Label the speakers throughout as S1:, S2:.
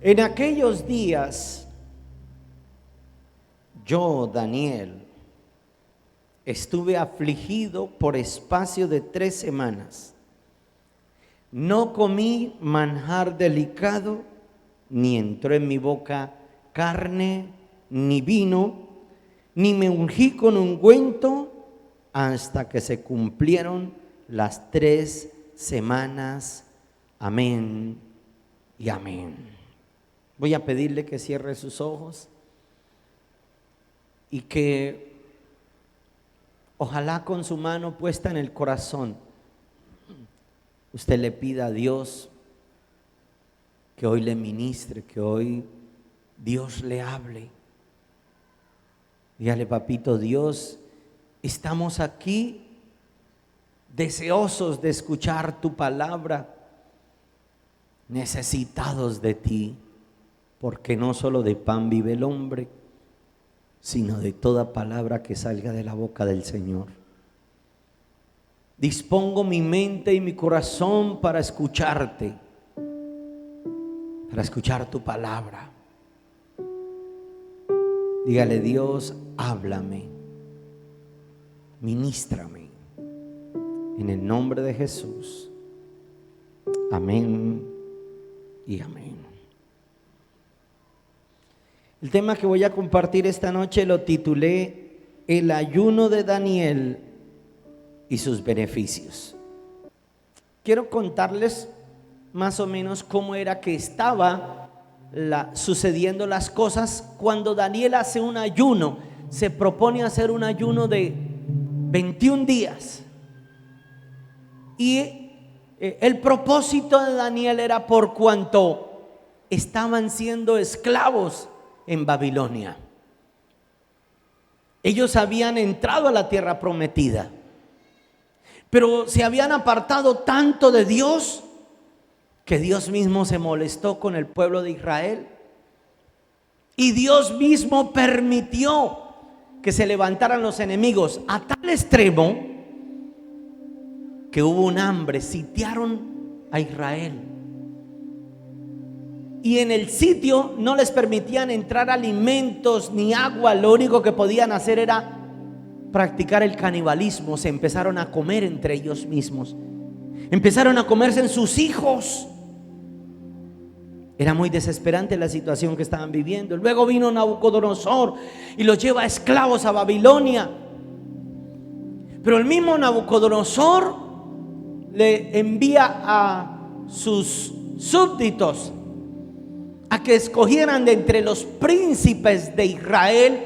S1: En aquellos días, yo, Daniel, estuve afligido por espacio de 3 semanas. No comí manjar delicado, ni entró en mi boca carne, ni vino, ni me ungí con ungüento, hasta que se cumplieron las 3 semanas. Amén y amén. Voy a pedirle que cierre sus ojos y que ojalá con su mano puesta en el corazón usted le pida a Dios que hoy le ministre, que hoy Dios le hable. Dígale: papito Dios, estamos aquí deseosos de escuchar tu palabra, necesitados de ti, porque no solo de pan vive el hombre, sino de toda palabra que salga de la boca del Señor. Dispongo mi mente y mi corazón para escucharte, para escuchar tu palabra. Dígale: Dios, háblame, ministrame, en el nombre de Jesús. Amén y amén. El tema que voy a compartir esta noche lo titulé El ayuno de Daniel y sus beneficios. Quiero contarles más o menos cómo era que estaba sucediendo las cosas cuando Daniel hace un ayuno. Se propone hacer un ayuno de 21 días. Y el propósito de Daniel era por cuanto estaban siendo esclavos en Babilonia. Ellos habían entrado a la tierra prometida, pero se habían apartado tanto de Dios que Dios mismo se molestó con el pueblo de Israel, y Dios mismo permitió que se levantaran los enemigos a tal extremo que hubo un hambre, sitiaron a Israel. Y en el sitio no les permitían entrar alimentos ni agua. Lo único que podían hacer era practicar el canibalismo. Se empezaron a comer entre ellos mismos. Empezaron a comerse en sus hijos. Era muy desesperante la situación que estaban viviendo. Luego vino Nabucodonosor y los lleva esclavos a Babilonia. Pero el mismo Nabucodonosor le envía a sus súbditos a que escogieran de entre los príncipes de Israel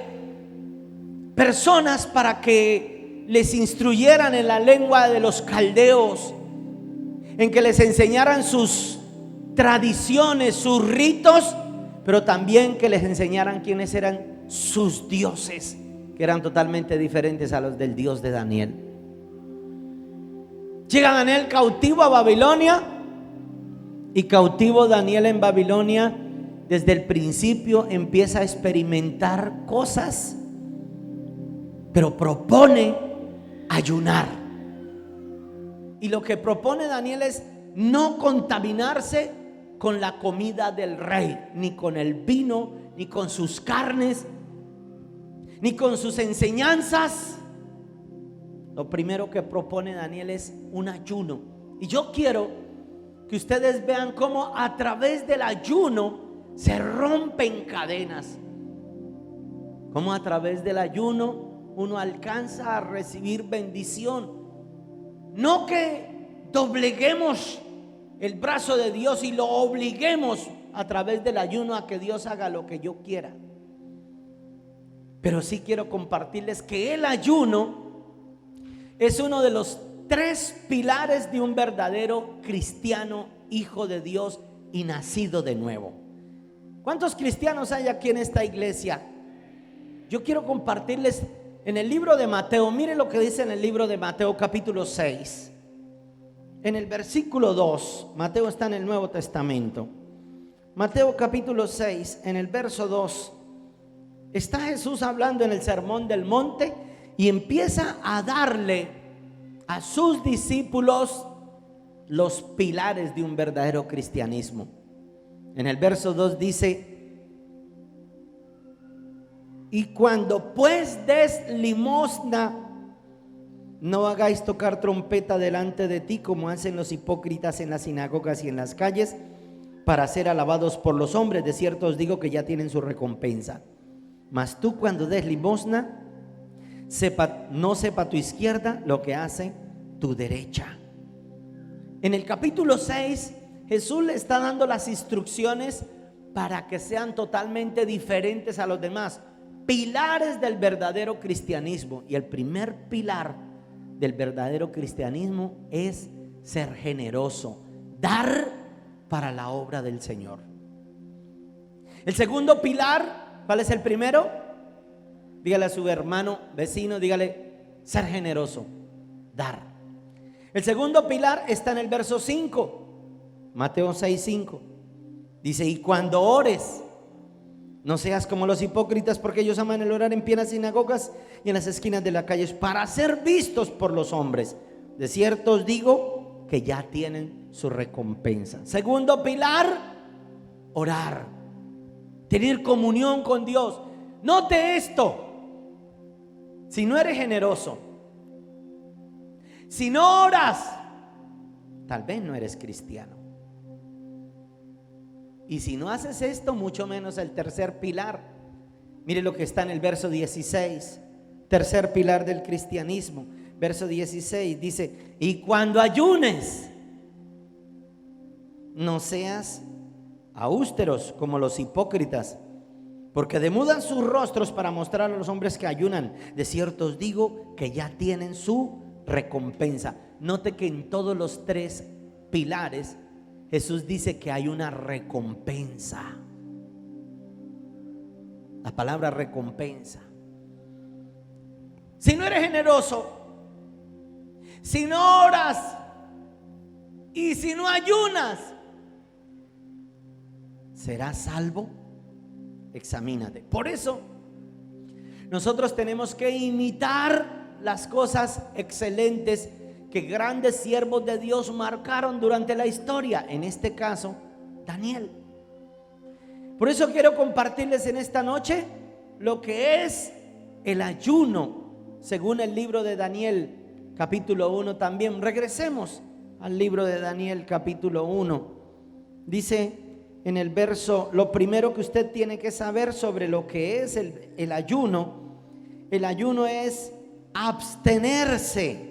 S1: personas para que les instruyeran en la lengua de los caldeos, en que les enseñaran sus tradiciones, sus ritos, pero también que les enseñaran quiénes eran sus dioses, que eran totalmente diferentes a los del Dios de Daniel. Llega Daniel cautivo a Babilonia, y cautivo Daniel en Babilonia, desde el principio empieza a experimentar cosas, pero propone ayunar. Y lo que propone Daniel es no contaminarse con la comida del rey, ni con el vino, ni con sus carnes, ni con sus enseñanzas. Lo primero que propone Daniel es un ayuno. Y yo quiero que ustedes vean cómo a través del ayuno se rompen cadenas, cómo a través del ayuno uno alcanza a recibir bendición. No que dobleguemos el brazo de Dios y lo obliguemos a través del ayuno a que Dios haga lo que yo quiera, pero sí quiero compartirles que el ayuno es uno de los 3 pilares de un verdadero cristiano, hijo de Dios y nacido de nuevo. ¿Cuántos cristianos hay aquí en esta iglesia? Yo quiero compartirles en el libro de Mateo. Miren lo que dice en el libro de Mateo capítulo 6, en el versículo 2. Mateo está en el Nuevo Testamento. Mateo capítulo 6, en el verso 2, está Jesús hablando en el Sermón del Monte y empieza a darle a sus discípulos los pilares de un verdadero cristianismo. En el verso 2 dice: y cuando pues des limosna, no hagáis tocar trompeta delante de ti, como hacen los hipócritas en las sinagogas y en las calles, para ser alabados por los hombres. De cierto os digo que ya tienen su recompensa. Mas tú, cuando des limosna, no sepa tu izquierda lo que hace tu derecha. En el capítulo 6, Jesús le está dando las instrucciones para que sean totalmente diferentes a los demás. Pilares del verdadero cristianismo. Y el primer pilar del verdadero cristianismo es ser generoso, dar para la obra del Señor. El segundo pilar, ¿cuál es el primero? Dígale a su hermano, vecino, dígale: ser generoso, dar. El segundo pilar está en el verso 5, Mateo 6:5. Dice: y cuando ores, no seas como los hipócritas, porque ellos aman el orar en pie en las sinagogas y en las esquinas de las calles, para ser vistos por los hombres. De cierto os digo que ya tienen su recompensa. Segundo pilar, orar, tener comunión con Dios. Note esto: si no eres generoso, si no oras, tal vez no eres cristiano. Y si no haces esto, mucho menos el tercer pilar. Mire lo que está en el verso 16, tercer pilar del cristianismo. Verso 16 dice: y cuando ayunes, no seas austeros como los hipócritas, porque demudan sus rostros para mostrar a los hombres que ayunan. De cierto os digo que ya tienen su recompensa. Note que en todos los tres pilares Jesús dice que hay una recompensa. La palabra recompensa. Si no eres generoso, si no oras y si no ayunas, ¿serás salvo? Examínate. Por eso nosotros tenemos que imitar las cosas excelentes que grandes siervos de Dios marcaron durante la historia. En este caso, Daniel. Por eso quiero compartirles en esta noche lo que es el ayuno, según el libro de Daniel, capítulo 1 también. Regresemos al libro de Daniel, capítulo 1. Dice en el verso, lo primero que usted tiene que saber sobre lo que es el ayuno. El ayuno es abstenerse.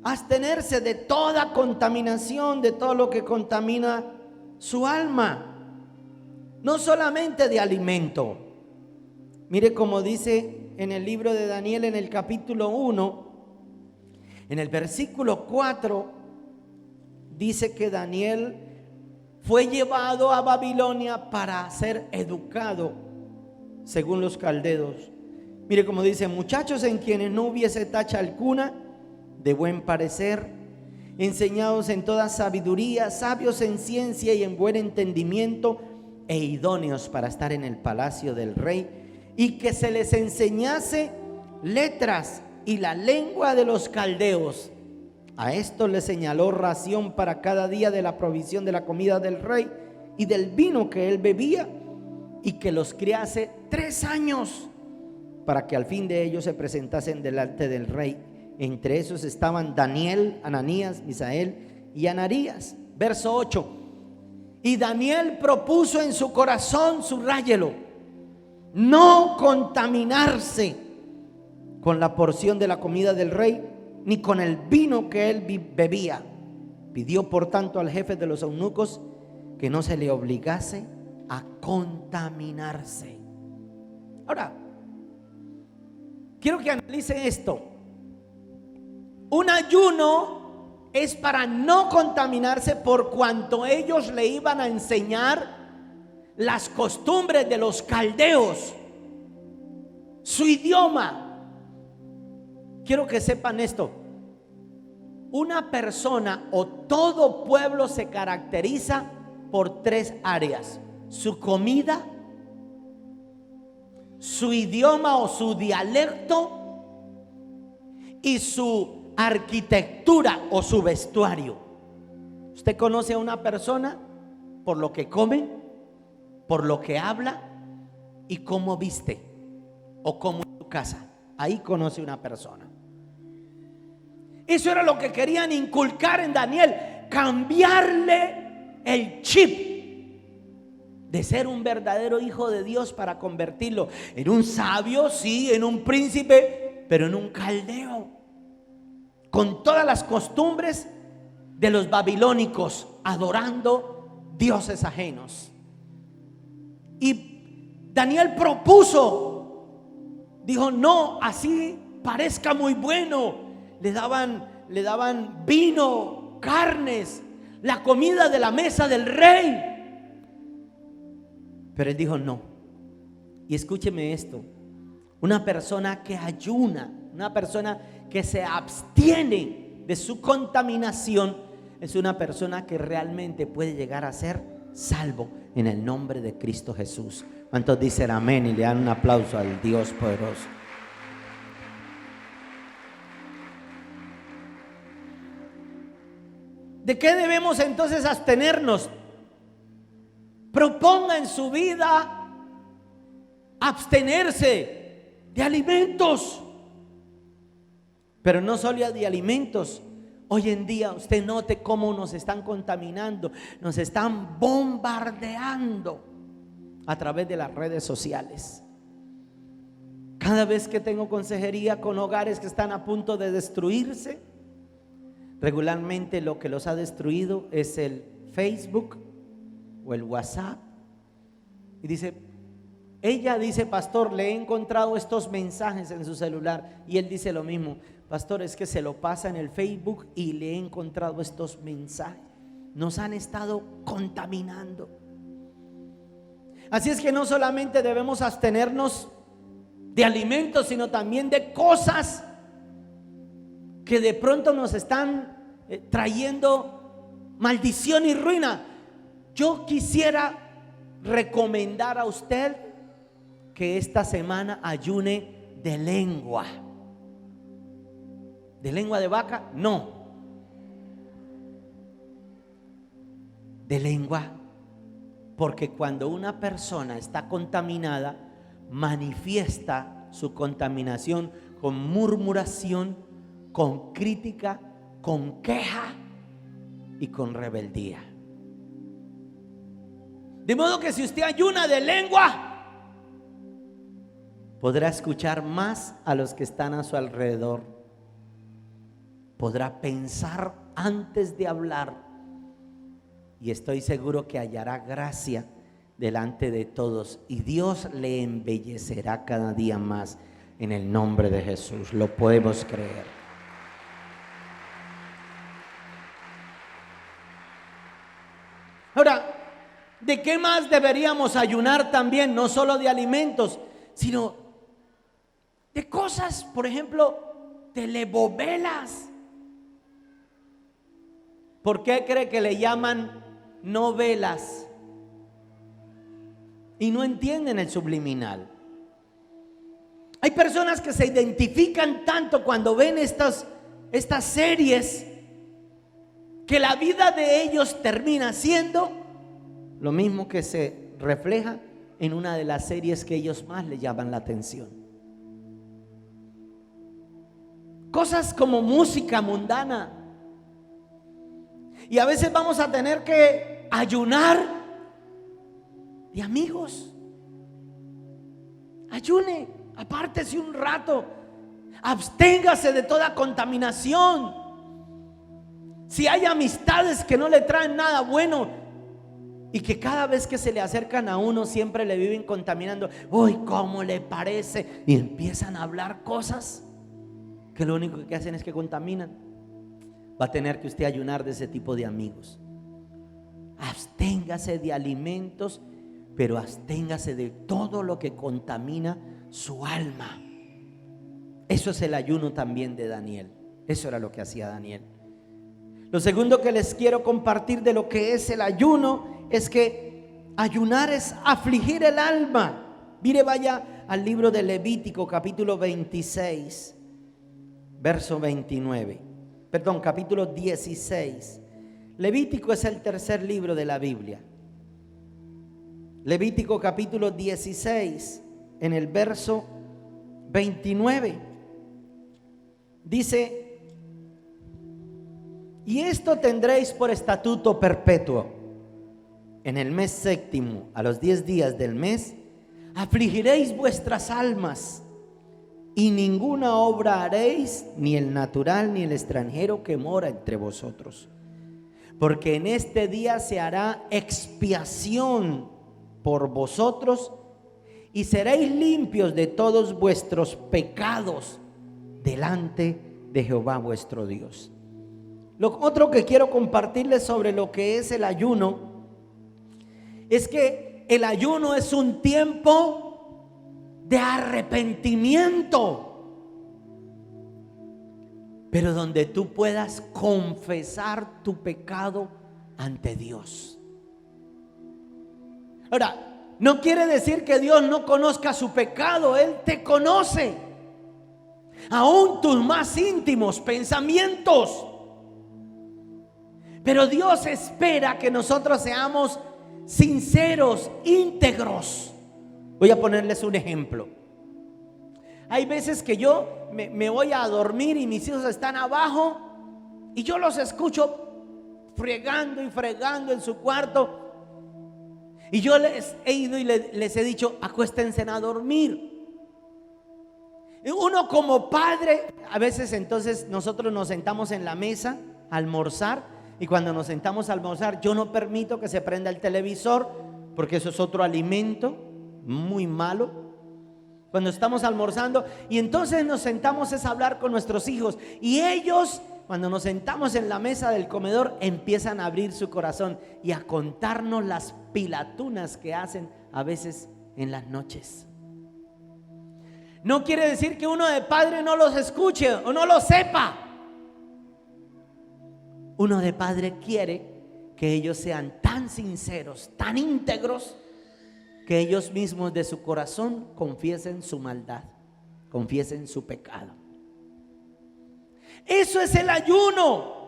S1: Abstenerse de toda contaminación, de todo lo que contamina su alma. No solamente de alimento. Mire cómo dice en el libro de Daniel, en el capítulo 1, en el versículo 4, dice que Daniel fue llevado a Babilonia para ser educado según los caldeos. Mire cómo dice: muchachos en quienes no hubiese tacha alguna, de buen parecer, enseñados en toda sabiduría, sabios en ciencia y en buen entendimiento, e idóneos para estar en el palacio del rey, y que se les enseñase letras y la lengua de los caldeos. A esto le señaló ración para cada día de la provisión de la comida del rey y del vino que él bebía, y que los criase 3 años, para que al fin de ellos se presentasen delante del rey. Entre esos estaban Daniel, Ananías, Misael y Anarías. Verso 8: y Daniel propuso en su corazón, subráyelo, no contaminarse con la porción de la comida del rey, ni con el vino que él bebía. Pidió por tanto al jefe de los eunucos que no se le obligase a contaminarse. Ahora, quiero que analice esto. Un ayuno es para no contaminarse, por cuanto ellos le iban a enseñar las costumbres de los caldeos, su idioma. Quiero que sepan esto: una persona o todo pueblo se caracteriza por 3 áreas: su comida, su idioma o su dialecto, y su arquitectura o su vestuario. Usted conoce a una persona por lo que come, por lo que habla y cómo viste o cómo es tu casa. Ahí conoce una persona. Eso era lo que querían inculcar en Daniel, cambiarle el chip de ser un verdadero hijo de Dios para convertirlo en un sabio, sí, en un príncipe, pero en un caldeo, con todas las costumbres de los babilónicos, adorando dioses ajenos. Y Daniel propuso, dijo: no, así parezca muy bueno. Le daban vino, carnes, la comida de la mesa del rey. Pero él dijo: no. Y escúcheme esto: una persona que ayuna, una persona que se abstiene de su contaminación, es una persona que realmente puede llegar a ser salvo en el nombre de Cristo Jesús. ¿Cuántos dicen amén y le dan un aplauso al Dios poderoso? ¿De qué debemos entonces abstenernos? Proponga en su vida abstenerse de alimentos, pero no solo de alimentos. Hoy en día usted note cómo nos están contaminando, nos están bombardeando a través de las redes sociales. Cada vez que tengo consejería con hogares que están a punto de destruirse, regularmente lo que los ha destruido es el Facebook o el WhatsApp. Y ella dice: pastor, le he encontrado estos mensajes en su celular. Y él dice lo mismo: pastor, es que se lo pasa en el Facebook y le he encontrado estos mensajes. Nos han estado contaminando. Así es que no solamente debemos abstenernos de alimentos, sino también de cosas que de pronto nos están trayendo maldición y ruina. Yo quisiera recomendar a usted que esta semana ayune de lengua. ¿De lengua de vaca? No. De lengua. Porque cuando una persona está contaminada, manifiesta su contaminación con murmuración, con crítica, con queja y con rebeldía. De modo que si usted ayuna de lengua, podrá escuchar más a los que están a su alrededor. Podrá pensar antes de hablar. Y estoy seguro que hallará gracia delante de todos. Y Dios le embellecerá cada día más en el nombre de Jesús. Lo podemos creer. Ahora, ¿de qué más deberíamos ayunar también? No solo de alimentos, sino de cosas, por ejemplo, telenovelas. ¿Por qué cree que le llaman novelas? Y no entienden el subliminal. Hay personas que se identifican tanto cuando ven estas series, que la vida de ellos termina siendo lo mismo que se refleja en una de las series que ellos más les llaman la atención. Cosas como música mundana. Y a veces vamos a tener que ayunar de amigos. Ayune, apártese un rato, absténgase de toda contaminación. Si hay amistades que no le traen nada bueno y que cada vez que se le acercan a uno siempre le viven contaminando, uy, ¿cómo le parece? Y empiezan a hablar cosas que lo único que hacen es que contaminan. Va a tener que usted ayunar de ese tipo de amigos. Absténgase de alimentos, pero absténgase de todo lo que contamina su alma. Eso es el ayuno también de Daniel. Eso era lo que hacía Daniel. Lo segundo que les quiero compartir de lo que es el ayuno es que ayunar es afligir el alma. Mire, vaya al libro de Levítico, capítulo 26, verso 29. Perdón, capítulo 16. Levítico es el tercer libro de la Biblia. Levítico capítulo 16, en el verso 29. Dice: y esto tendréis por estatuto perpetuo: en el mes séptimo, a los 10 días del mes, afligiréis vuestras almas, y ninguna obra haréis, ni el natural ni el extranjero que mora entre vosotros, porque en este día se hará expiación por vosotros, y seréis limpios de todos vuestros pecados delante de Jehová vuestro Dios. Lo otro que quiero compartirles sobre lo que es el ayuno es que el ayuno es un tiempo de arrepentimiento, pero donde tú puedas confesar tu pecado ante Dios. Ahora, no quiere decir que Dios no conozca su pecado. Él te conoce, aún tus más íntimos pensamientos. Pero Dios espera que nosotros seamos sinceros, íntegros. Voy a ponerles un ejemplo. Hay veces que yo me voy a dormir y mis hijos están abajo y yo los escucho fregando y fregando en su cuarto. Y yo les he ido y les he dicho: acuéstense a dormir. Y uno como padre, a veces entonces nosotros nos sentamos en la mesa a almorzar, y cuando nos sentamos a almorzar yo no permito que se prenda el televisor, porque eso es otro alimento muy malo. Cuando estamos almorzando, y entonces nos sentamos es a hablar con nuestros hijos, y ellos, cuando nos sentamos en la mesa del comedor, empiezan a abrir su corazón y a contarnos las pilatunas que hacen a veces en las noches. No quiere decir que uno de padre no los escuche o no los sepa. Uno de padre quiere que ellos sean tan sinceros, tan íntegros, que ellos mismos de su corazón confiesen su maldad, confiesen su pecado. Eso es el ayuno.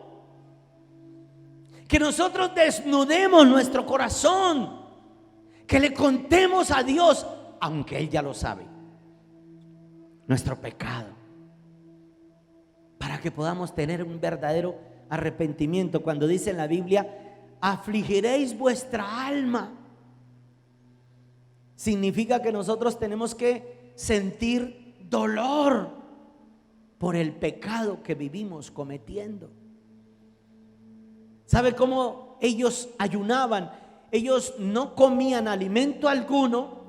S1: Que nosotros desnudemos nuestro corazón, que le contemos a Dios, aunque Él ya lo sabe, nuestro pecado, para que podamos tener un verdadero arrepentimiento. Cuando dice en la Biblia: afligiréis vuestra alma, significa que nosotros tenemos que sentir dolor por el pecado que vivimos cometiendo. ¿Sabe cómo ellos ayunaban? Ellos no comían alimento alguno,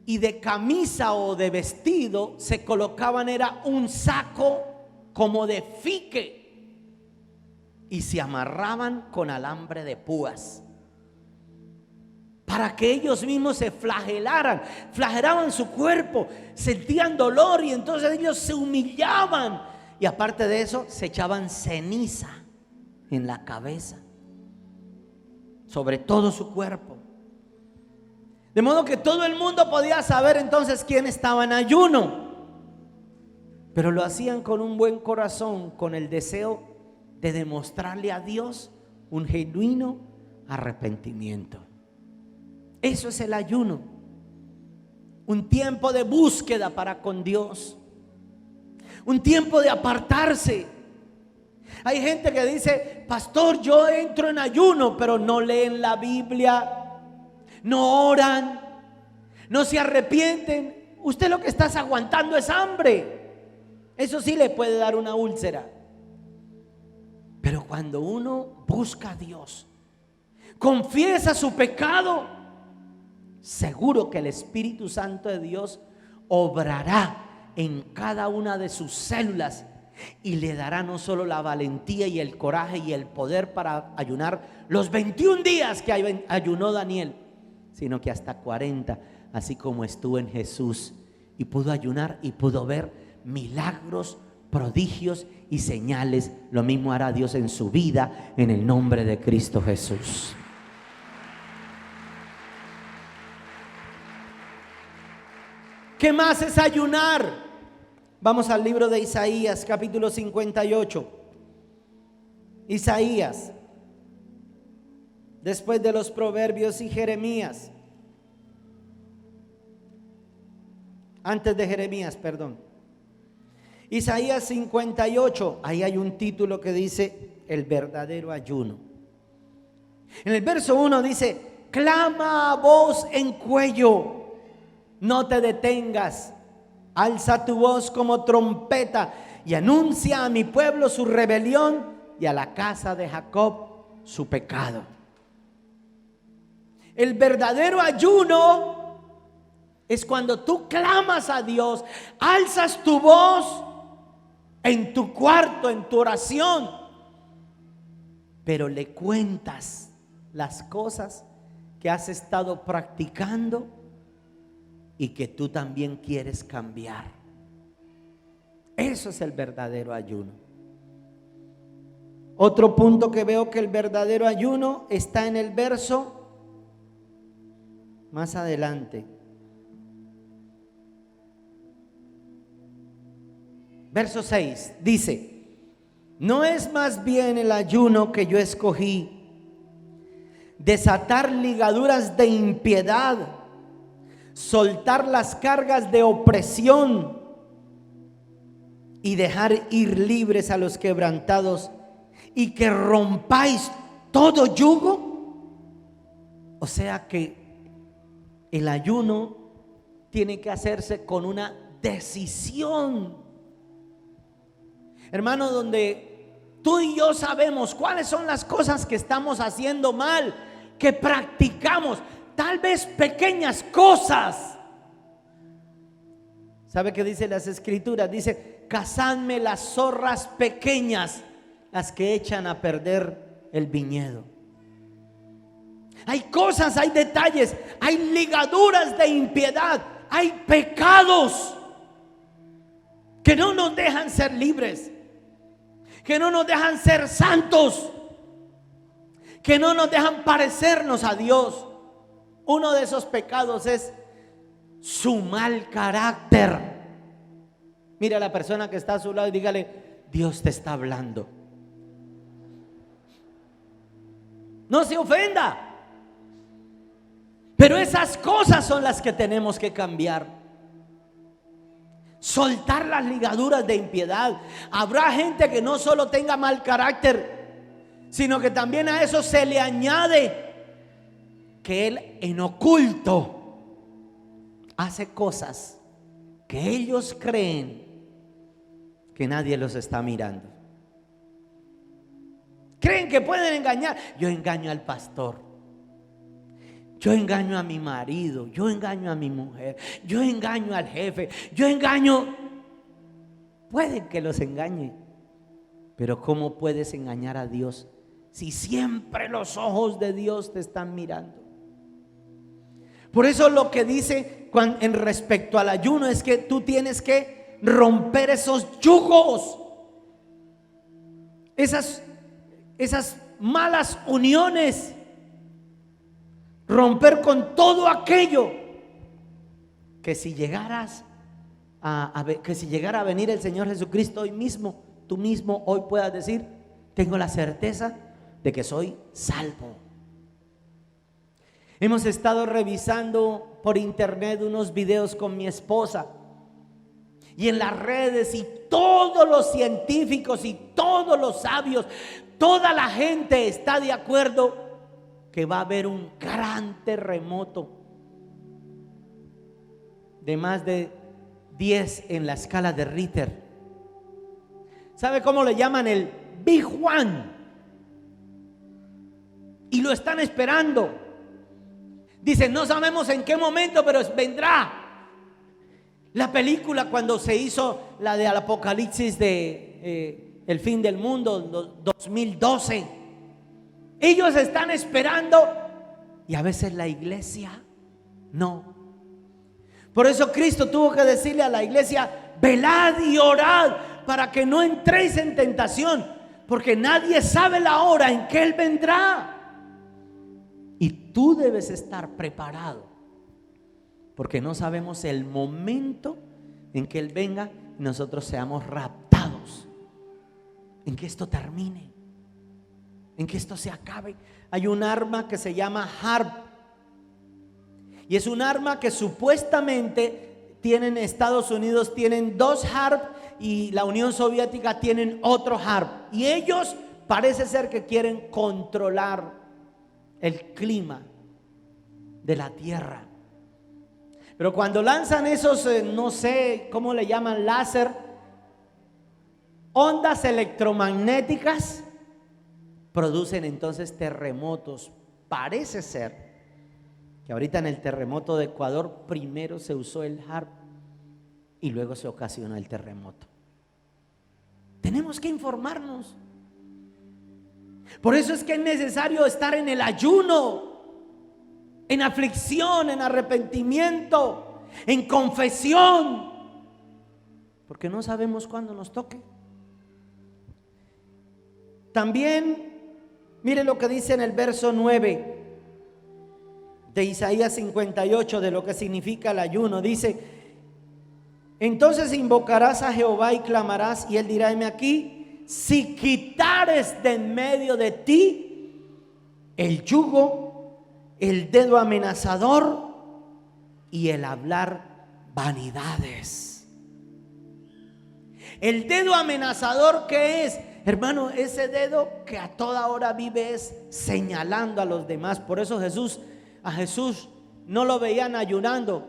S1: y de camisa o de vestido se colocaban era un saco como de fique, y se amarraban con alambre de púas para que ellos mismos se flagelaban su cuerpo, sentían dolor, y entonces ellos se humillaban, y aparte de eso se echaban ceniza en la cabeza, sobre todo su cuerpo, de modo que todo el mundo podía saber entonces quién estaba en ayuno. Pero lo hacían con un buen corazón, con el deseo de demostrarle a Dios un genuino arrepentimiento. Eso es el ayuno, un tiempo de búsqueda para con Dios, un tiempo de apartarse. Hay gente que dice: pastor, yo entro en ayuno, pero no leen la Biblia, no oran, no se arrepienten. Usted lo que está aguantando es hambre. Eso sí le puede dar una úlcera. Pero cuando uno busca a Dios, confiesa su pecado, seguro que el Espíritu Santo de Dios obrará en cada una de sus células y le dará no solo la valentía y el coraje y el poder para ayunar los 21 días que ayunó Daniel, sino que hasta 40, así como estuvo en Jesús y pudo ayunar y pudo ver milagros, prodigios y señales. Lo mismo hará Dios en su vida, en el nombre de Cristo Jesús. ¿Qué más es ayunar? Vamos al libro de Isaías, capítulo 58. Isaías, después de los Proverbios y Jeremías. Antes de Jeremías, perdón. Isaías 58, ahí hay un título que dice el verdadero ayuno. En el verso 1 dice: clama a voz en cuello, no te detengas, alza tu voz como trompeta y anuncia a mi pueblo su rebelión y a la casa de Jacob su pecado. El verdadero ayuno es cuando tú clamas a Dios, alzas tu voz en tu cuarto, en tu oración, pero le cuentas las cosas que has estado practicando y que tú también quieres cambiar. Eso es el verdadero ayuno. Otro punto que veo que el verdadero ayuno está en el verso más adelante. Verso 6 dice: ¿no es más bien el ayuno que yo escogí desatar ligaduras de impiedad, soltar las cargas de opresión y dejar ir libres a los quebrantados y que rompáis todo yugo? O sea que el ayuno tiene que hacerse con una decisión. Hermano, donde tú y yo sabemos cuáles son las cosas que estamos haciendo mal, que practicamos, tal vez pequeñas cosas. ¿Sabe qué dice las escrituras? Dice: cazadme las zorras pequeñas, las que echan a perder el viñedo. Hay cosas, hay detalles, hay ligaduras de impiedad, hay pecados que no nos dejan ser libres, que no nos dejan ser santos, que no nos dejan parecernos a Dios. Uno de esos pecados es su mal carácter. Mira a la persona que está a su lado y dígale: Dios te está hablando. No se ofenda, pero esas cosas son las que tenemos que cambiar. Soltar las ligaduras de impiedad. Habrá gente que no solo tenga mal carácter, sino que también a eso se le añade que él en oculto hace cosas que ellos creen que nadie los está mirando. Creen que pueden engañar. Yo engaño al pastor, yo engaño a mi marido, yo engaño a mi mujer, yo engaño al jefe, yo engaño. Pueden que los engañe, pero ¿cómo puedes engañar a Dios si siempre los ojos de Dios te están mirando? Por eso lo que dice en respecto al ayuno es que tú tienes que romper esos yugos, esas malas uniones, romper con todo aquello que si llegara a venir el Señor Jesucristo hoy mismo, tú mismo hoy puedas decir: tengo la certeza de que soy salvo. Hemos estado revisando por internet unos videos con mi esposa y en las redes, y todos los científicos y todos los sabios, toda la gente está de acuerdo que va a haber un gran terremoto de más de 10 en la escala de Richter. ¿Sabe cómo le llaman? El Big One. Y lo están esperando. Dicen: no sabemos en qué momento, pero vendrá. La película, cuando se hizo la de Apocalipsis de el fin del mundo, 2012, ellos están esperando, y a veces la iglesia no. Por eso Cristo tuvo que decirle a la iglesia: velad y orad para que no entréis en tentación, porque nadie sabe la hora en que Él vendrá. Y tú debes estar preparado, porque no sabemos el momento en que Él venga y nosotros seamos raptados, en que esto termine, en que esto se acabe. Hay un arma que se llama HAARP, y es un arma que supuestamente tienen Estados Unidos, tienen 2 HAARP, y la Unión Soviética tienen otro HAARP, y ellos parece ser que quieren controlar el clima de la tierra. Pero cuando lanzan esos, no sé cómo le llaman, láser, ondas electromagnéticas, producen entonces terremotos. Parece ser que ahorita en el terremoto de Ecuador primero se usó el HAARP y luego se ocasionó el terremoto. Tenemos que informarnos. Por eso es que es necesario estar en el ayuno, en aflicción, en arrepentimiento, en confesión, porque no sabemos cuándo nos toque. También mire lo que dice en el verso 9 de Isaías 58, de lo que significa el ayuno. Dice: entonces invocarás a Jehová y clamarás, y él dirá: heme aquí, si quitares de en medio de ti el yugo, el dedo amenazador y el hablar vanidades. El dedo amenazador, ¿qué es? Hermano, ese dedo que a toda hora vive es señalando a los demás. Por eso a Jesús no lo veían ayunando,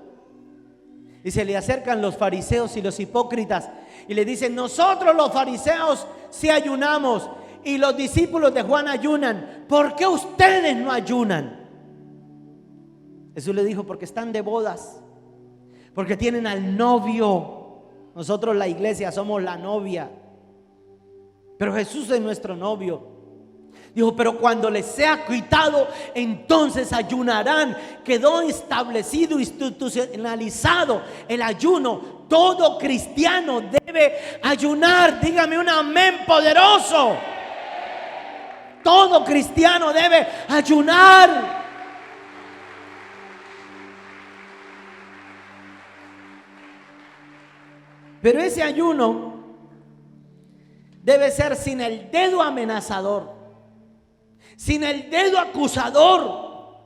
S1: y se le acercan los fariseos y los hipócritas y le dicen: nosotros los fariseos sí ayunamos y los discípulos de Juan ayunan, ¿por qué ustedes no ayunan? Jesús le dijo: porque están de bodas, porque tienen al novio. Nosotros, la iglesia, somos la novia, pero Jesús es nuestro novio. Dijo: pero cuando les sea quitado, entonces ayunarán. Quedó establecido, institucionalizado el ayuno. Todo cristiano debe ayunar. Dígame un amén poderoso. Todo cristiano debe ayunar. Pero ese ayuno debe ser sin el dedo amenazador, sin el dedo acusador,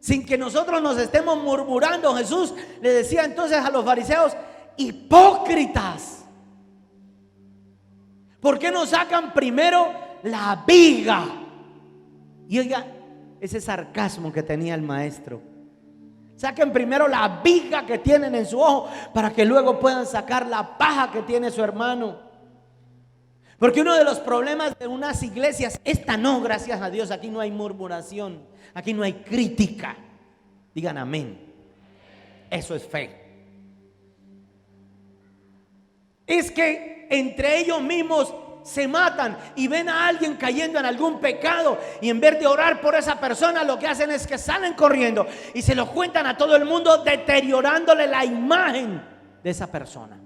S1: sin que nosotros nos estemos murmurando. Jesús le decía entonces a los fariseos: hipócritas, ¿por qué no sacan primero la viga? Y oiga ese sarcasmo que tenía el maestro. Saquen primero la viga que tienen en su ojo para que luego puedan sacar la paja que tiene su hermano. Porque uno de los problemas de unas iglesias, esta no, gracias a Dios, aquí no hay murmuración, aquí no hay crítica. Digan amén. Eso es fe. Es que entre ellos mismos se matan y ven a alguien cayendo en algún pecado, y en vez de orar por esa persona, lo que hacen es que salen corriendo y se lo cuentan a todo el mundo, deteriorándole la imagen de esa persona.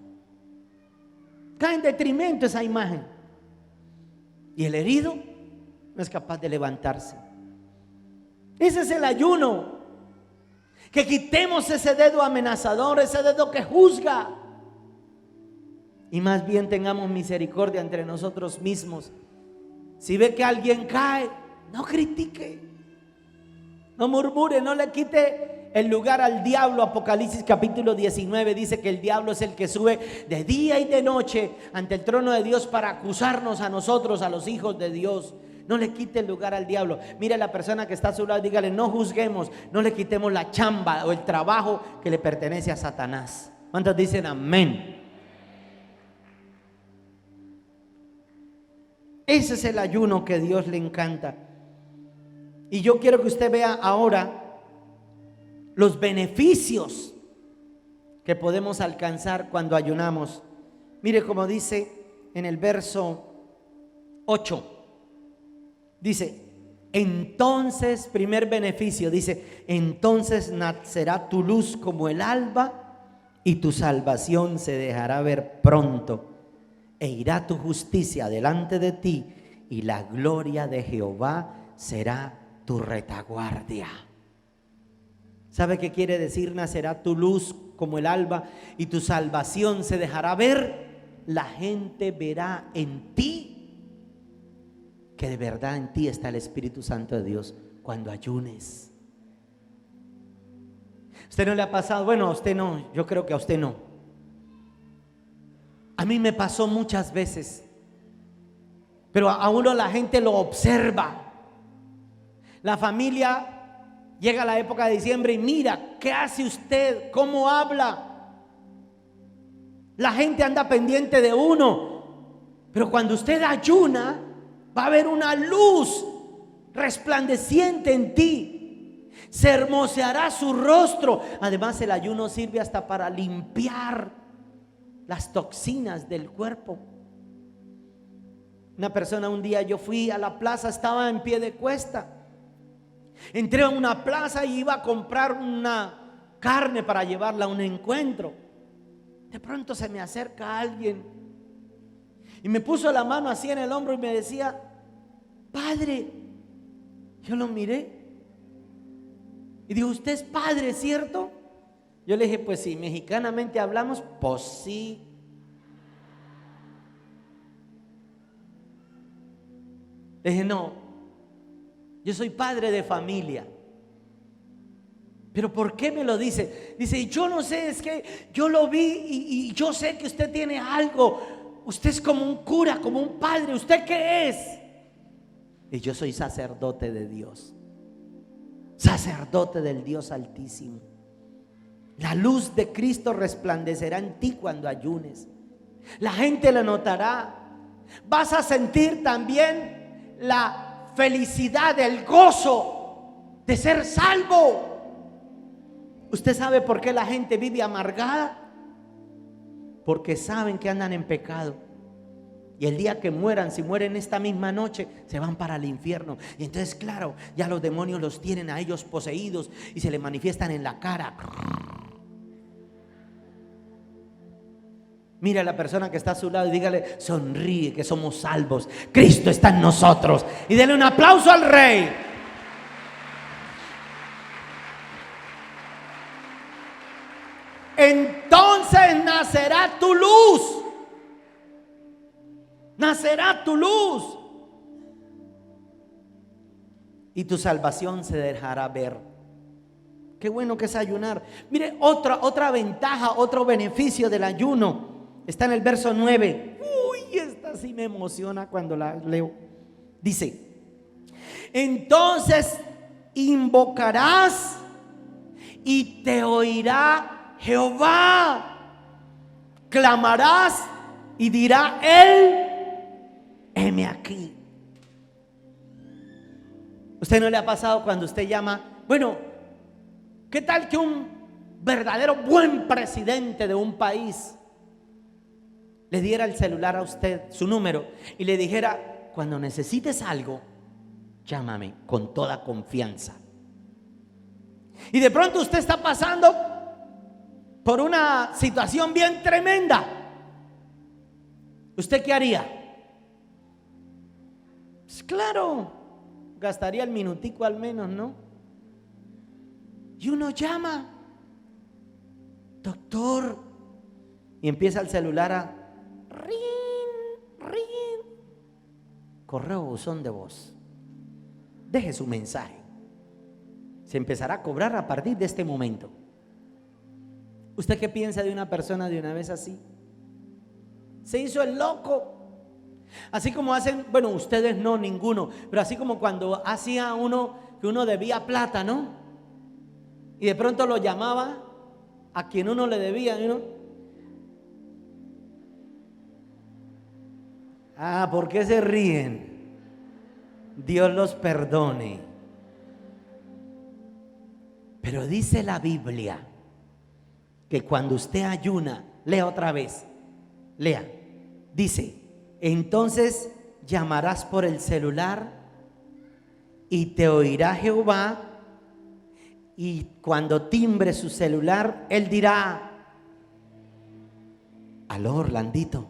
S1: Cae en detrimento esa imagen, y el herido no es capaz de levantarse. Ese es el ayuno. Que quitemos ese dedo amenazador, ese dedo que juzga, y más bien tengamos misericordia entre nosotros mismos. Si ve que alguien cae, no critique, no murmure, no le quite el lugar al diablo. Apocalipsis capítulo 19 dice que el diablo es el que sube de día y de noche ante el trono de Dios para acusarnos a nosotros, a los hijos de Dios. No le quite el lugar al diablo. Mire a la persona que está a su lado, dígale: no juzguemos, no le quitemos la chamba o el trabajo que le pertenece a Satanás. ¿Cuántos dicen amén? Ese es el ayuno que a Dios le encanta. Y yo quiero que usted vea ahora los beneficios que podemos alcanzar cuando ayunamos. Mire cómo dice en el verso 8. Dice: entonces, primer beneficio, dice: entonces nacerá tu luz como el alba, y tu salvación se dejará ver pronto. E irá tu justicia delante de ti, y la gloria de Jehová será tu retaguardia. ¿Sabe qué quiere decir? Nacerá tu luz como el alba y tu salvación se dejará ver. La gente verá en ti que de verdad en ti está el Espíritu Santo de Dios cuando ayunes. ¿Usted no le ha pasado? Bueno, a usted no, yo creo que a usted no. A mí me pasó muchas veces, pero a uno la gente lo observa. La familia llega a la época de diciembre y mira, ¿qué hace usted? ¿Cómo habla? La gente anda pendiente de uno, pero cuando usted ayuna, va a haber una luz resplandeciente en ti. Se hermoseará su rostro. Además, el ayuno sirve hasta para limpiar las toxinas del cuerpo. Una persona, un día yo fui a la plaza, estaba en pie de cuesta. Entré a una plaza y iba a comprar una carne para llevarla a un encuentro. De pronto se me acerca alguien y me puso la mano así en el hombro y me decía: padre. Yo lo miré y dijo: usted es padre, ¿cierto? Yo le dije: pues si mexicanamente hablamos, pues sí. Le dije: no, yo soy padre de familia. ¿Pero por qué me lo dice? Dice: yo no sé, es que yo lo vi y yo sé que usted tiene algo. Usted es como un cura, como un padre. ¿Usted qué es? Y yo soy sacerdote de Dios, sacerdote del Dios Altísimo. La luz de Cristo resplandecerá en ti cuando ayunes. La gente lo notará. Vas a sentir también la felicidad, el gozo de ser salvo. ¿Usted sabe por qué la gente vive amargada? Porque saben que andan en pecado. Y el día que mueran, si mueren esta misma noche, se van para el infierno. Y entonces, claro, ya los demonios los tienen a ellos poseídos y se les manifiestan en la cara. Mira a la persona que está a su lado y dígale: sonríe, que somos salvos. Cristo está en nosotros. Y denle un aplauso al Rey. Entonces nacerá tu luz. Nacerá tu luz y tu salvación se dejará ver. Qué bueno que es ayunar. Mire, otra ventaja, otro beneficio del ayuno está en el verso 9. Uy, esta sí me emociona cuando la leo. Dice: entonces invocarás y te oirá Jehová. Clamarás y dirá él: heme aquí. ¿Usted no le ha pasado cuando usted llama? Bueno, ¿qué tal que un verdadero buen presidente de un país le diera el celular a usted, su número, y le dijera: cuando necesites algo, llámame con toda confianza? Y de pronto usted está pasando por una situación bien tremenda. ¿Usted qué haría? Pues claro, gastaría el minutico al menos, ¿no? Y uno llama: doctor, y empieza el celular a ring, ring. Correo buzón de voz. Deje su mensaje. Se empezará a cobrar a partir de este momento. ¿Usted qué piensa de una persona de una vez así? Se hizo el loco. Así como hacen, bueno, ustedes no, ninguno, pero así como cuando hacía uno que uno debía plata, ¿no? Y de pronto lo llamaba a quien uno le debía, ¿no? Ah, ¿por qué se ríen? Dios los perdone. Pero dice la Biblia que cuando usted ayuna, lea otra vez, lea, dice: entonces llamarás por el celular y te oirá Jehová, y cuando timbre su celular, él dirá: aló, Orlandito,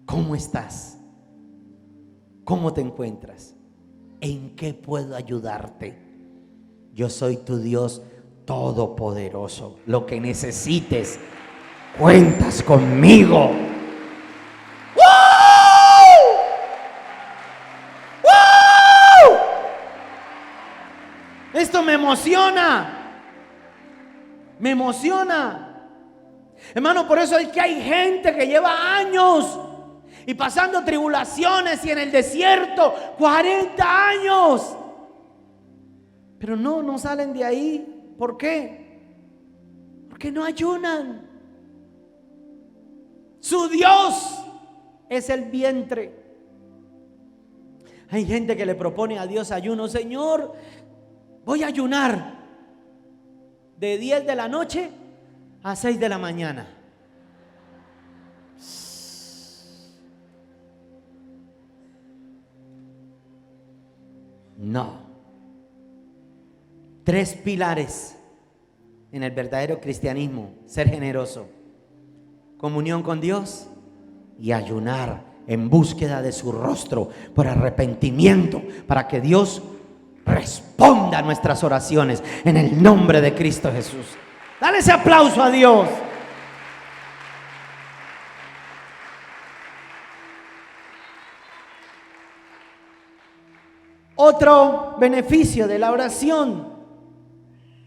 S1: ¿cómo estás? ¿Cómo te encuentras? ¿En qué puedo ayudarte? Yo soy tu Dios todopoderoso. Lo que necesites, cuentas conmigo. esto me emociona. Me emociona. Hermano, por eso es que hay gente que lleva años y pasando tribulaciones y en el desierto 40 años. Pero no salen de ahí. ¿Por qué? Porque no ayunan. Su Dios es el vientre. Hay gente que le propone a Dios ayuno. Señor, voy a ayunar de 10 de la noche a 6 de la mañana. No. 3 pilares en el verdadero cristianismo: ser generoso, comunión con Dios y ayunar en búsqueda de su rostro por arrepentimiento, para que Dios responda a nuestras oraciones en el nombre de Cristo Jesús. Dale ese aplauso a Dios. Otro beneficio de la oración,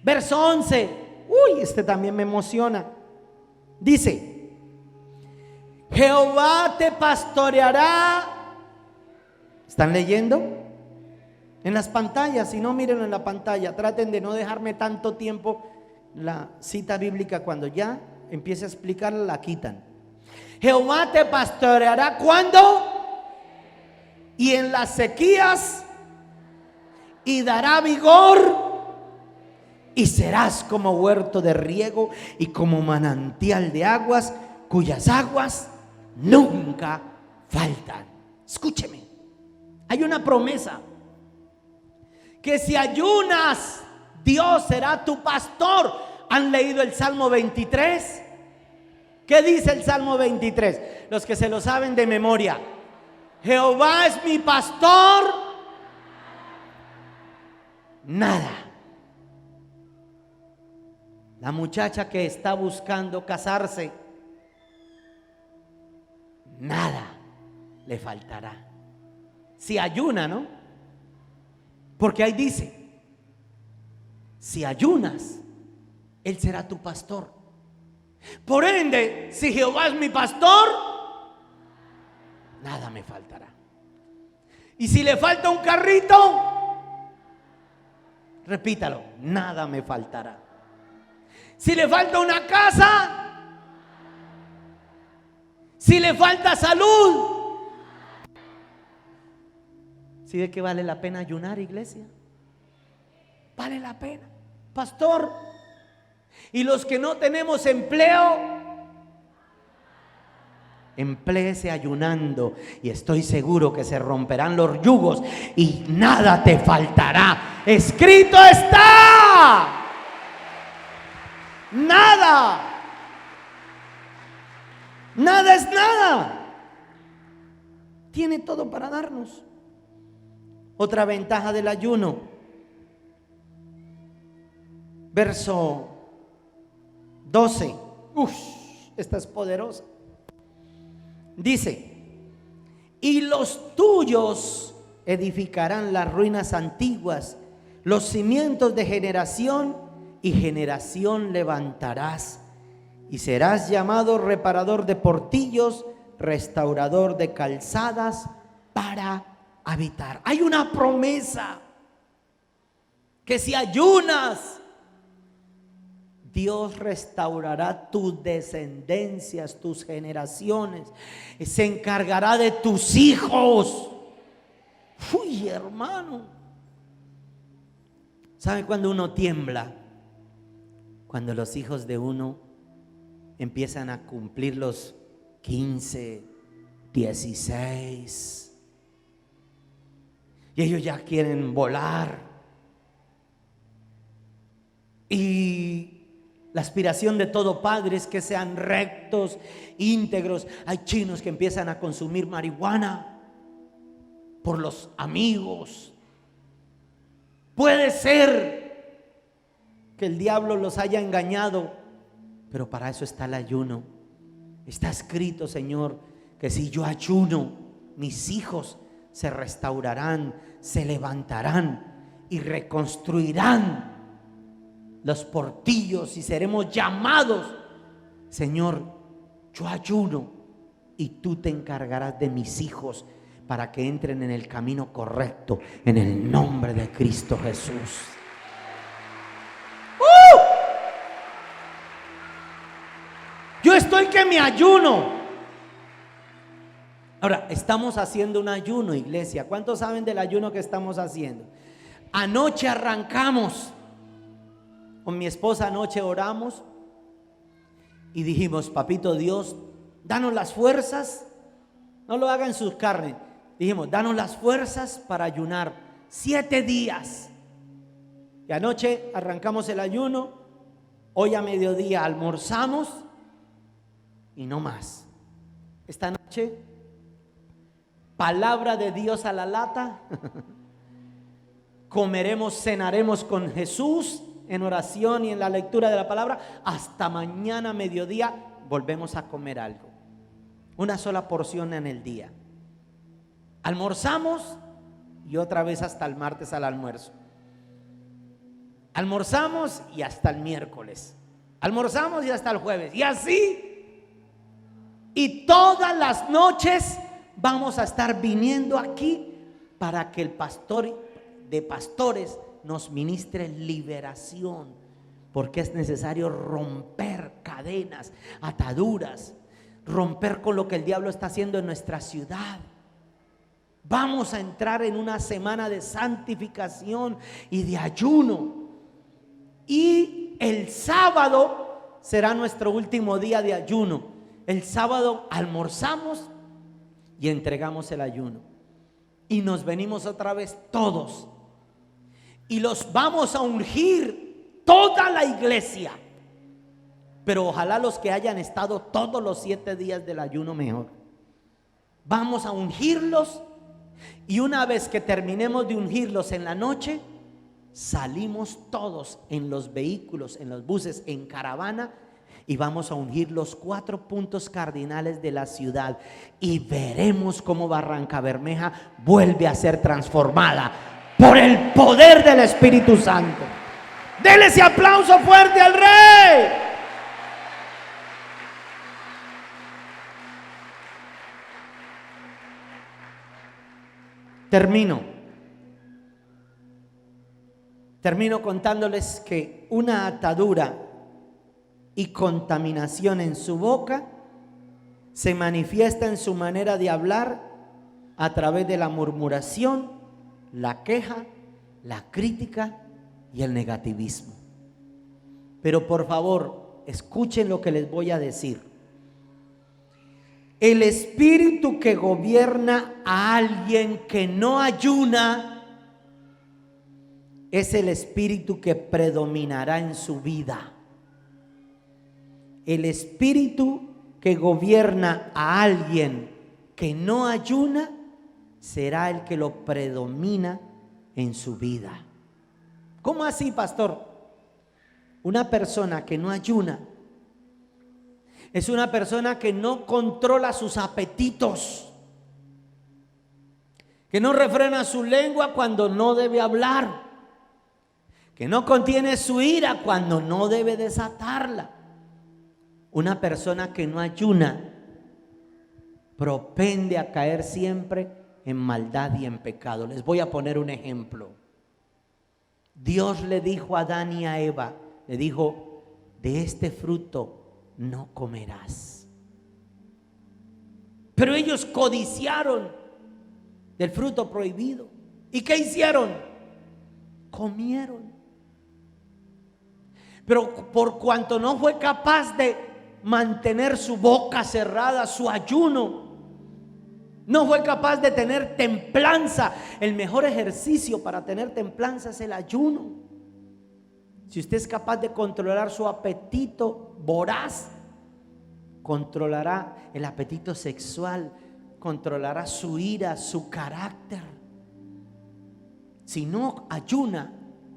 S1: verso 11. Uy, este también me emociona. Dice: Jehová te pastoreará. ¿Están leyendo? En las pantallas, si no, mírenlo en la pantalla. Traten de no dejarme tanto tiempo la cita bíblica. Cuando ya empiece a explicarla, la quitan. Jehová te pastoreará. ¿Cuándo? Y en las sequías, y dará vigor, y serás como huerto de riego y como manantial de aguas, cuyas aguas nunca faltan. Escúcheme, hay una promesa: que si ayunas, Dios será tu pastor. ¿Han leído el Salmo 23? ¿Qué dice el Salmo 23? Los que se lo saben de memoria: Jehová es mi pastor, nada. La muchacha que está buscando casarse, nada le faltará. Si ayuna, ¿no? Porque ahí dice: si ayunas, Él será tu pastor. Por ende, si Jehová es mi pastor, nada me faltará. Y si le falta un carrito, repítalo: nada me faltará. Si le falta una casa, si le falta salud. ¿Sí ve que vale la pena ayunar, iglesia? Vale la pena, pastor. Y los que no tenemos empleo, empléese ayunando y estoy seguro que se romperán los yugos y nada te faltará. Escrito está. Nada. Nada es nada. Tiene todo para darnos. Otra ventaja del ayuno, verso 12. Esta es poderosa. Dice: y los tuyos edificarán las ruinas antiguas, los cimientos de generación y generación levantarás, y serás llamado reparador de portillos, restaurador de calzadas para habitar. Hay una promesa que si ayunas, Dios restaurará tus descendencias, tus generaciones, se encargará de tus hijos. Uy, hermano, ¿sabe cuando uno tiembla? Cuando los hijos de uno empiezan a cumplir los 15, 16 y ellos ya quieren volar. Y la aspiración de todo padre es que sean rectos, íntegros. Hay chinos que empiezan a consumir marihuana por los amigos. Puede ser que el diablo los haya engañado, pero para eso está el ayuno. Está escrito, Señor, que si yo ayuno, mis hijos se restaurarán, se levantarán. y reconstruirán los portillos y seremos llamados. Señor, yo ayuno y tú te encargarás de mis hijos para que entren en el camino correcto, en el nombre de Cristo Jesús. Yo estoy que me ayuno. Ahora, estamos haciendo un ayuno, iglesia. ¿Cuántos saben del ayuno que estamos haciendo? Anoche arrancamos. Con mi esposa anoche oramos y dijimos: papito Dios, danos las fuerzas. No lo hagan en sus carnes. Dijimos: danos las fuerzas para ayunar 7 días. Y anoche arrancamos el ayuno. Hoy a mediodía almorzamos y no más. Esta noche, palabra de Dios a la lata. Comeremos, cenaremos con Jesús en oración y en la lectura de la palabra. Hasta mañana mediodía volvemos a comer algo. Una sola porción en el día. Almorzamos y otra vez hasta el martes al almuerzo. Almorzamos y hasta el miércoles. Almorzamos y hasta el jueves. Y así. Y todas las noches vamos a estar viniendo aquí para que el pastor de pastores nos ministre liberación, porque es necesario romper cadenas, ataduras, romper con lo que el diablo está haciendo en nuestra ciudad. Vamos a entrar en una semana de santificación y de ayuno, y el sábado será nuestro último día de ayuno. El sábado almorzamos y entregamos el ayuno y nos venimos otra vez todos y los vamos a ungir toda la iglesia, pero ojalá los que hayan estado todos los 7 días del ayuno mejor. Vamos a ungirlos y una vez que terminemos de ungirlos en la noche, salimos todos en los vehículos, en los buses, en caravana, y vamos a ungir los 4 puntos cardinales de la ciudad y veremos cómo Barrancabermeja vuelve a ser transformada por el poder del Espíritu Santo. Dele ese aplauso fuerte al Rey. Termino contándoles que una atadura y contaminación en su boca se manifiesta en su manera de hablar a través de la murmuración, la queja, la crítica y el negativismo. Pero por favor, escuchen lo que les voy a decir. El espíritu que gobierna a alguien que no ayuna es el espíritu que predominará en su vida. El espíritu que gobierna a alguien que no ayuna será el que lo predomina en su vida. ¿Cómo así, pastor? Una persona que no ayuna es una persona que no controla sus apetitos, que no refrena su lengua cuando no debe hablar, que no contiene su ira cuando no debe desatarla. Una persona que no ayuna propende a caer siempre en maldad y en pecado. Les voy a poner un ejemplo. Dios le dijo a Adán y a Eva, le dijo: de este fruto no comerás. Pero ellos codiciaron del fruto prohibido. ¿Y qué hicieron? Comieron. Pero por cuanto no fue capaz de mantener su boca cerrada, su ayuno, no fue capaz de tener templanza. El mejor ejercicio para tener templanza es el ayuno. Si usted es capaz de controlar su apetito voraz, controlará el apetito sexual, controlará su ira, su carácter. Si no ayuna,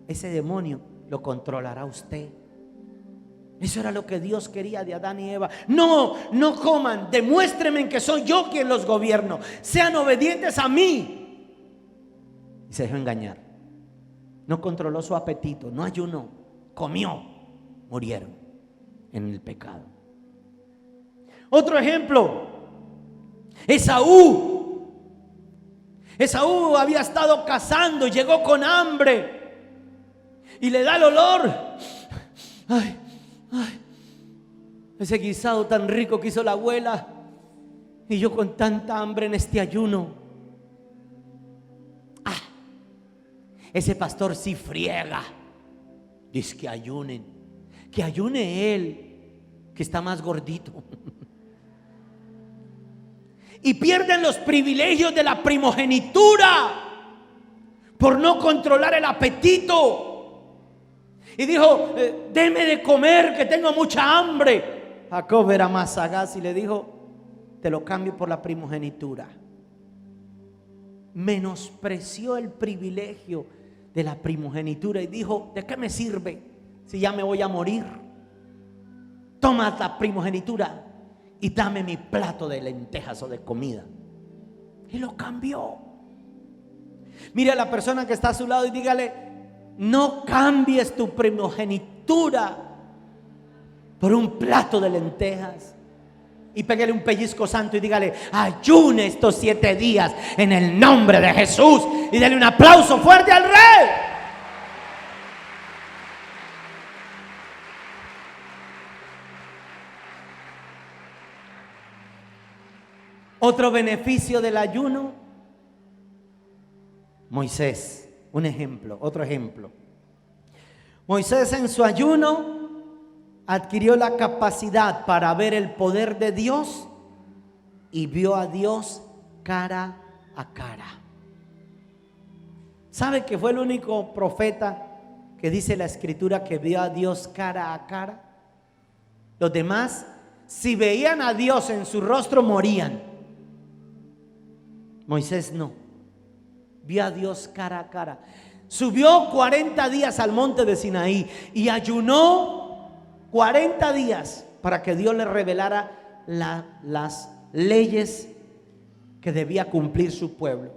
S1: ese demonio lo controlará usted. Eso era lo que Dios quería de Adán y Eva. No coman, demuéstrenme que soy yo quien los gobierno, sean obedientes a mí. Y se dejó engañar. No controló su apetito, no ayunó, comió, murieron en el pecado. Otro ejemplo, Esaú. Esaú había estado cazando, llegó con hambre y le da el olor. Ay, ay, ese guisado tan rico que hizo la abuela, y yo con tanta hambre en este ayuno. Ese pastor sí friega. Dice que ayunen. Que ayune él, que está más gordito. Y pierden los privilegios de la primogenitura por no controlar el apetito. Y dijo: deme de comer, que tengo mucha hambre. Jacob era más sagaz y le dijo: te lo cambio por la primogenitura. Menospreció el privilegio de la primogenitura y dijo: ¿de qué me sirve si ya me voy a morir? Toma la primogenitura y dame mi plato de lentejas o de comida. Y lo cambió. Mire a la persona que está a su lado y dígale: no cambies tu primogenitura por un plato de lentejas. Y pégale un pellizco santo y dígale: ayune estos 7 días en el nombre de Jesús. Y dale un aplauso fuerte al Rey. Otro beneficio del ayuno, Moisés. Un ejemplo, otro ejemplo. Moisés en su ayuno adquirió la capacidad para ver el poder de Dios y vio a Dios cara a cara. ¿Sabe que fue el único profeta que dice la escritura que vio a Dios cara a cara? Los demás, si veían a Dios en su rostro, morían. Moisés no, vio a Dios cara a cara. Subió 40 días al monte de Sinaí y ayunó 40 días para que Dios le revelara las leyes que debía cumplir su pueblo.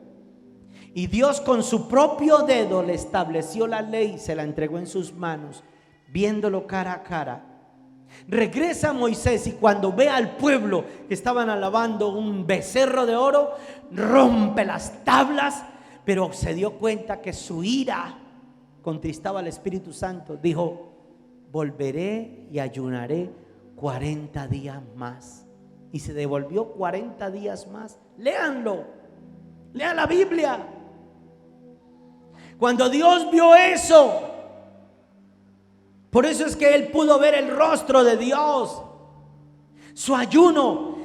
S1: Y Dios con su propio dedo le estableció la ley, se la entregó en sus manos, viéndolo cara a cara. Regresa Moisés y cuando ve al pueblo que estaban alabando un becerro de oro, rompe las tablas, pero se dio cuenta que su ira contristaba al Espíritu Santo. Dijo: volveré y ayunaré 40 días más. Y se devolvió 40 días más. Léanlo, lean la Biblia. Cuando Dios vio eso, por eso es que él pudo ver el rostro de Dios. Su ayuno,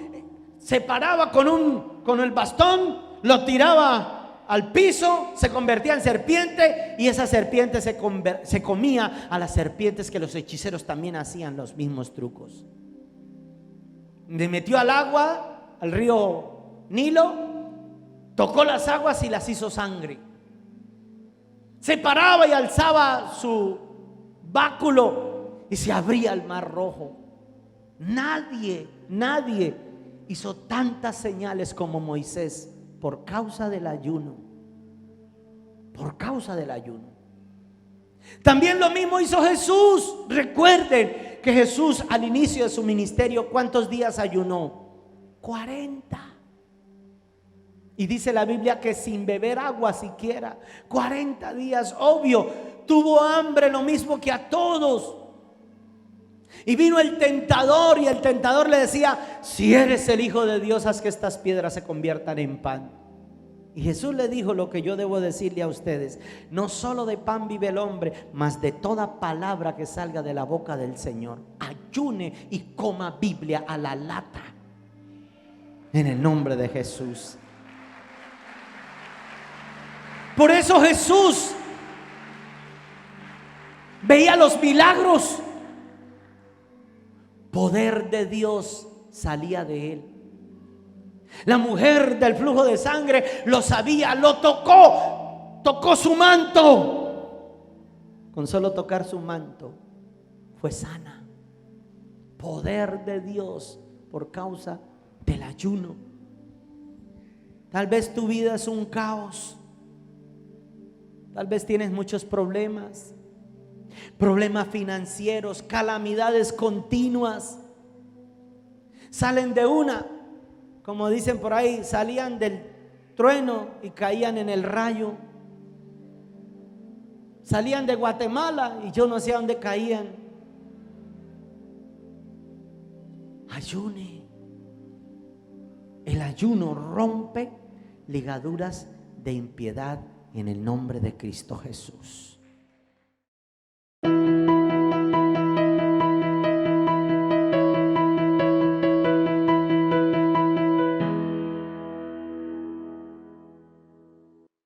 S1: se paraba con el bastón, lo tiraba al piso, se convertía en serpiente y esa serpiente se comía a las serpientes que los hechiceros también hacían los mismos trucos. Le metió al agua, al río Nilo, tocó las aguas y las hizo sangre. Se paraba y alzaba su báculo y se abría el mar rojo. Nadie hizo tantas señales como Moisés por causa del ayuno. Por causa del ayuno. También lo mismo hizo Jesús. Recuerden que Jesús al inicio de su ministerio, ¿cuántos días ayunó? 40. Y dice la Biblia que sin beber agua siquiera, 40 días, obvio, tuvo hambre lo mismo que a todos. Y vino el tentador y el tentador le decía: si eres el Hijo de Dios, haz que estas piedras se conviertan en pan. Y Jesús le dijo lo que yo debo decirle a ustedes: no solo de pan vive el hombre, mas de toda palabra que salga de la boca del Señor. Ayune y coma Biblia a la lata, en el nombre de Jesús. Por eso Jesús veía los milagros. Poder de Dios salía de él. La mujer del flujo de sangre lo sabía, lo tocó su manto. Con solo tocar su manto fue sana. Poder de Dios por causa del ayuno. Tal vez tu vida es un caos. Tal vez tienes muchos problemas, problemas financieros, calamidades continuas. Salen de una, como dicen por ahí, salían del trueno y caían en el rayo. Salían de Guatemala y yo no sé a dónde caían. Ayune. El ayuno rompe ligaduras de impiedad en el nombre de Cristo Jesús.